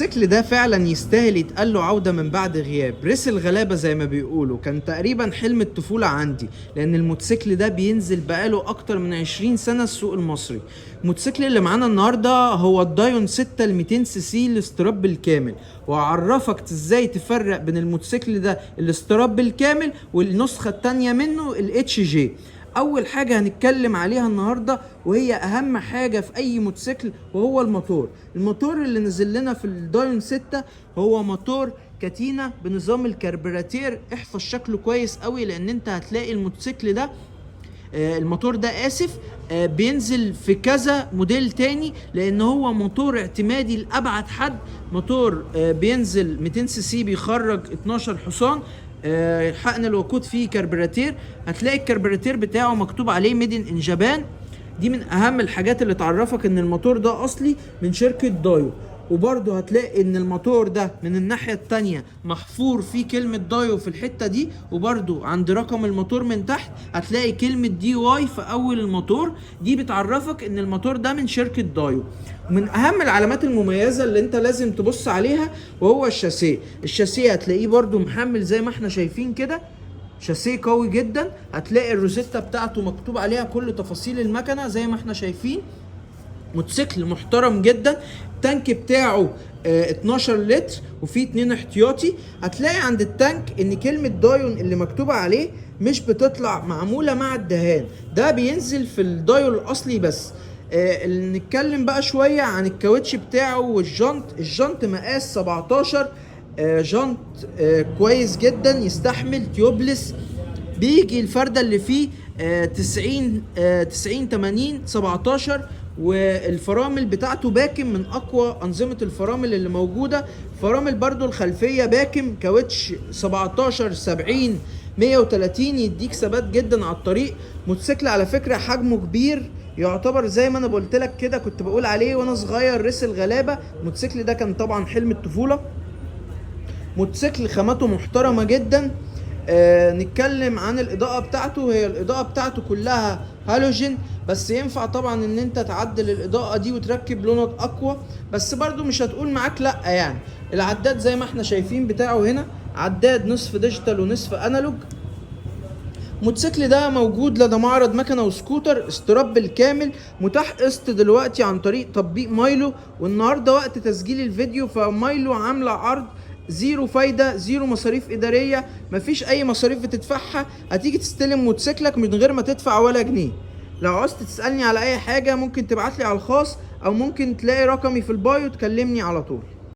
الموتوسيكل ده فعلا يستاهل يتقال له عودة من بعد غياب. ريس الغلابة زي ما بيقولوا كان تقريبا حلم الطفولة عندي، لأن الموتوسيكل ده بينزل بقاله أكتر من 20 سنة السوق المصري. الموتوسيكل اللي معانا النهاردة هو الدايون 6 ال 200 سي سي الاستراب بالكامل، وأعرفك ازاي تفرق بين الموتوسيكل ده الاستراب بالكامل والنسخة التانية منه الاتش جي. اول حاجة هنتكلم عليها النهاردة وهي اهم حاجة في اي موتوسيكل، وهو الموتور اللي نزل لنا في الدايون 6 هو موتور كاتينا بنظام الكربراتير. احفظ شكله كويس قوي لان انت هتلاقي الموتوسيكل ده الموتور ده بينزل في كذا موديل تاني، لان هو موتور اعتمادي لابعد حد. موتور بينزل 200 سي سي بيخرج 12 حصان، حقن الوقود فيه كربراتير. هتلاقي الكربراتير بتاعه مكتوب عليه ميدن ان جابان. دي من اهم الحاجات اللي تعرفك ان الموتور ده اصلي من شركة دايو. وبرضه هتلاقي ان الموتور ده من الناحية التانية محفور فيه كلمة دايو في الحتة دي، وبرضه عند رقم الموتور من تحت هتلاقي كلمة دي واي في اول الموتور. دي بتعرفك ان الموتور ده من شركة دايو. من اهم العلامات المميزة اللي انت لازم تبص عليها وهو الشاسيه هتلاقيه برضه محمل زي ما احنا شايفين كده، شاسيه قوي جدا. هتلاقي الروزيتا بتاعته مكتوب عليها كل تفاصيل المكنة زي ما احنا شايفين. موتوسيكل محترم جدا. التانك بتاعه 12 لتر وفيه 2 احتياطي. هتلاقي عند التانك ان كلمة دايون اللي مكتوبة عليه مش بتطلع، معمولة مع الدهان، ده بينزل في الدايون الاصلي بس. نتكلم بقى شوية عن الكاوتش بتاعه الجنط مقاس 17. جنط كويس جدا يستحمل تيوبلس. بيجي الفردة اللي فيه 90 80 17، والفرامل بتاعته باكم من اقوى انظمة الفرامل اللي موجودة. فرامل برضو الخلفية باكم، كاوتش 17 70 130 يديك ثبات جدا على الطريق. موتوسيكل على فكرة حجمه كبير، يعتبر زي ما انا قلت لك كده، كنت بقول عليه وانا صغير ريس الغلابة. الموتوسيكل ده كان طبعا حلم الطفولة. موتوسيكل خامته محترمة جدا. نتكلم عن الاضاءة بتاعته. هي الاضاءة بتاعته كلها هالوجين، بس ينفع طبعا ان انت تعدل الاضاءة دي وتركب لونات اقوى، بس برضو مش هتقول معاك لا يعني. العداد زي ما احنا شايفين بتاعه هنا عداد نصف ديجيتال ونصف انالوج. الموتوسيكل ده موجود لدى معرض مكنه وسكوتر استراب بالكامل، متاح قسط دلوقتي عن طريق تطبيق مايلو. والنهارده وقت تسجيل الفيديو فمايلو عامله عرض زيرو فايده، زيرو مصاريف اداريه، مفيش اي مصاريف بتدفعها. هتيجي تستلم موتوسيكلك من غير ما تدفع ولا جنيه. لو عاوزت تسالني على اي حاجه ممكن تبعتلي على الخاص، او ممكن تلاقي رقمي في البايو تكلمني على طول.